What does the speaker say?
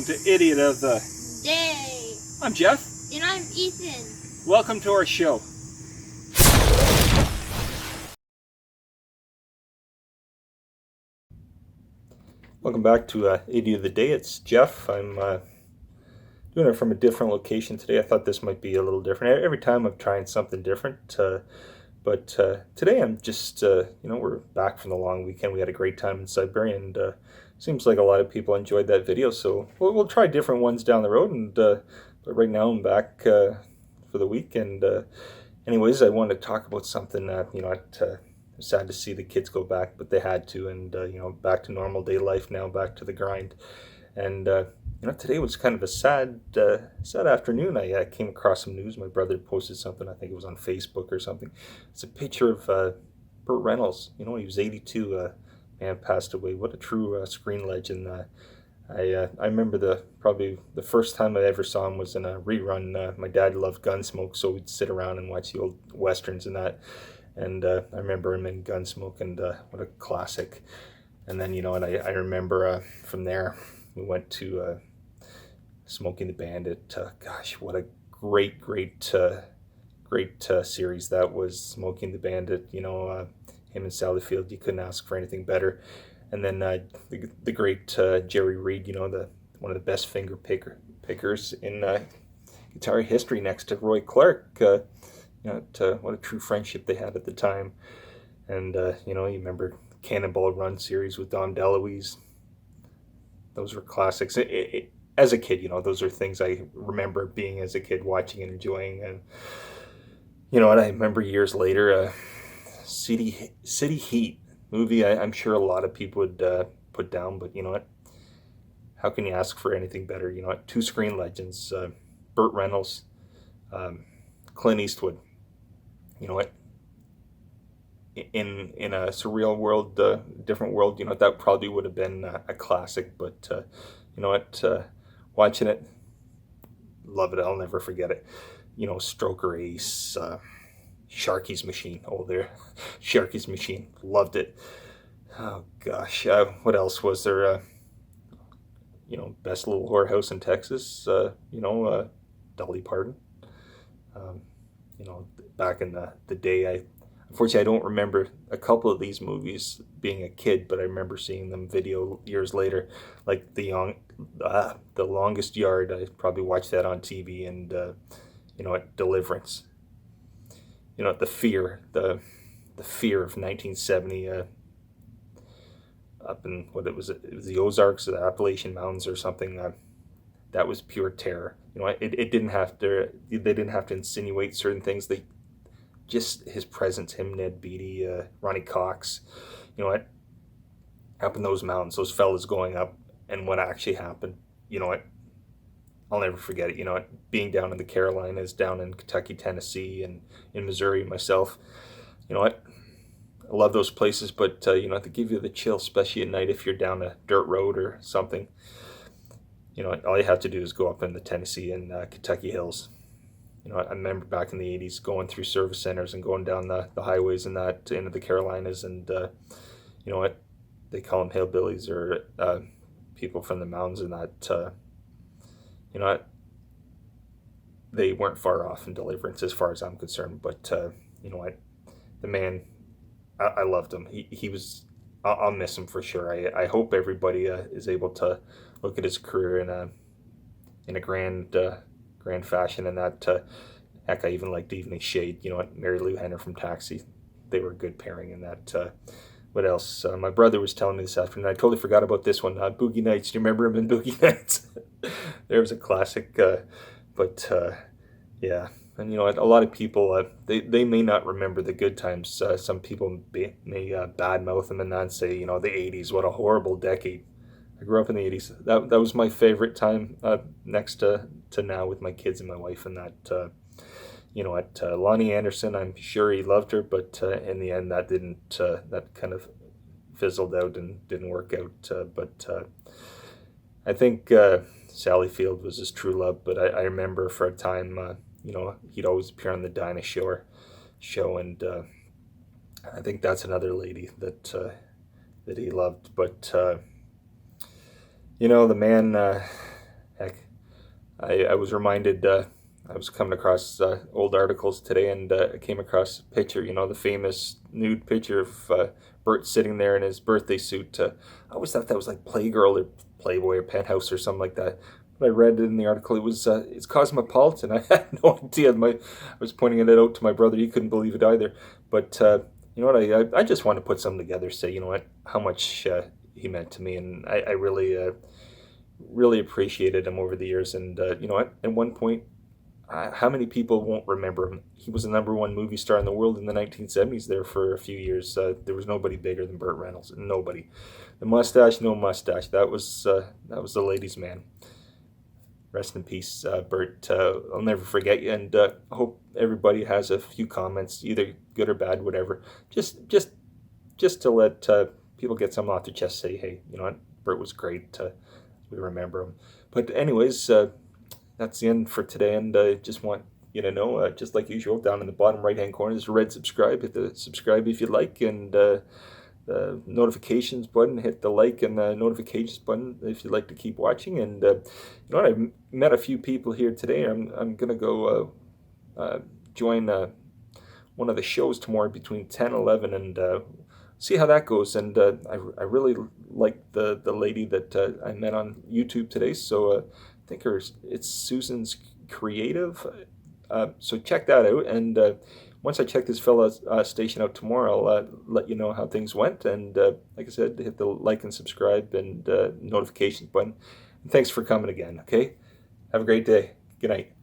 to Idiot of the Day. I'm Jeff. And I'm Ethan. Welcome to our show. Welcome back to Idiot of the Day. It's Jeff. I'm doing it from a different location today. I thought this might be a little different. Every time I'm trying something different. But today I'm just, we're back from the long weekend. We had a great time in Sudbury, and seems like a lot of people enjoyed that video. So we'll try different ones down the road. And but right now I'm back for the weekend. Anyways, I wanted to talk about something that, I'm sad to see the kids go back, but they had to, and back to normal day life now, back to the grind. And today was kind of a sad afternoon. I came across some news. My brother posted something. I think it was on Facebook or something. It's a picture of Burt Reynolds. He was 82. Man passed away. What a true screen legend. I remember probably the first time I ever saw him was in a rerun. My dad loved Gunsmoke, so we'd sit around and watch the old westerns and that. And I remember him in Gunsmoke, and what a classic. And then, I remember from there, we went to Smoking the Bandit. Gosh, what a great series that was, Smoking the Bandit. Him and Sally Field, you couldn't ask for anything better. And then the great Jerry Reed, one of the best finger pickers in guitar history, next to Roy Clark. What a true friendship they had at the time. And you remember Cannonball Run series with Dom DeLuise. Those were classics. As a kid, those are things I remember being as a kid, watching and enjoying. And I remember years later, City Heat movie. I'm sure a lot of people would put down, but you know what? How can you ask for anything better? Two screen legends, Burt Reynolds, Clint Eastwood. You know what? In a surreal world, different world, that probably would have been a classic. But watching it, love it. I'll never forget it. Stroker Ace, Sharky's Machine. Oh, there, Sharky's Machine. Loved it. Oh gosh, what else was there? Best Little Whorehouse in Texas. Dolly Parton. Um, Back in the day, unfortunately I don't remember a couple of these movies being a kid, but I remember seeing them video years later, like the Longest Yard. I probably watched that on TV, and Deliverance. The fear of 1970. Up in it was the Ozarks or the Appalachian Mountains or something. That was pure terror. It didn't have to. They didn't have to insinuate certain things. Just his presence, him, Ned Beatty, Ronnie Cox. Up in those mountains, those fellas going up, and what actually happened. I'll never forget it. Being down in the Carolinas, down in Kentucky, Tennessee, and in Missouri myself. I love those places, but they give you the chill, especially at night if you're down a dirt road or something. All you have to do is go up in the Tennessee and Kentucky hills. I remember back in the 80s going through service centers and going down the highways and that into the Carolinas, and they call them hillbillies, or people from the mountains, and that they weren't far off in Deliverance as far as I'm concerned. But the man, I loved him. He was. I'll miss him for sure. I hope everybody is able to look at his career in a grand fashion, and that heck, I even liked Evening Shade. Mary Lou Henner from Taxi. They were a good pairing in that. What else? My brother was telling me this afternoon. I totally forgot about this one. Boogie Nights. Do you remember him in Boogie Nights? There was a classic. But yeah. And a lot of people, they may not remember the good times. Some people may badmouth them and that, and say, the 80s, what a horrible decade. I grew up in the 80s. That was my favorite time, next to now, with my kids and my wife, and that. Lonnie Anderson, I'm sure he loved her, but in the end, that didn't. That kind of fizzled out and didn't work out. But I think Sally Field was his true love. But I remember for a time. He'd always appear on the Dinah show, and I think that's another lady that he loved. But the man I was reminded. I was coming across old articles today, and I came across a picture. You know, the famous nude picture of Burt sitting there in his birthday suit. I always thought that was like Playgirl or Playboy or Penthouse or something like that. But I read in the article it's Cosmopolitan. I had no idea. I was pointing it out to my brother. He couldn't believe it either. But you know what? I just want to put something together. Say, you know what? How much he meant to me, and I really really appreciated him over the years. And you know what? At one point, how many people won't remember him? He was the number one movie star in the world in the 1970s. There for a few years, there was nobody bigger than Burt Reynolds. Nobody. The mustache, no mustache. That was the ladies' man. Rest in peace, Burt. I'll never forget you, and I hope everybody has a few comments, either good or bad, whatever. Just to let people get something off their chest. Say, hey, you know what? Burt was great. We remember him. But anyways, that's the end for today, and I just want you to know, just like usual, down in the bottom right-hand corner, there's a red subscribe. Hit the subscribe if you like, and the notifications button. Hit the like and the notifications button if you'd like to keep watching. And you know what? I met a few people here today. I'm gonna go join one of the shows tomorrow between 10 and 11, and see how that goes. And I really like the lady that I met on YouTube today. So I think it's Susan's Creative. So check that out. And once I check this fella's station out tomorrow, I'll let you know how things went. And like I said, hit the like and subscribe and notifications button. And thanks for coming again. Okay, have a great day. Good night.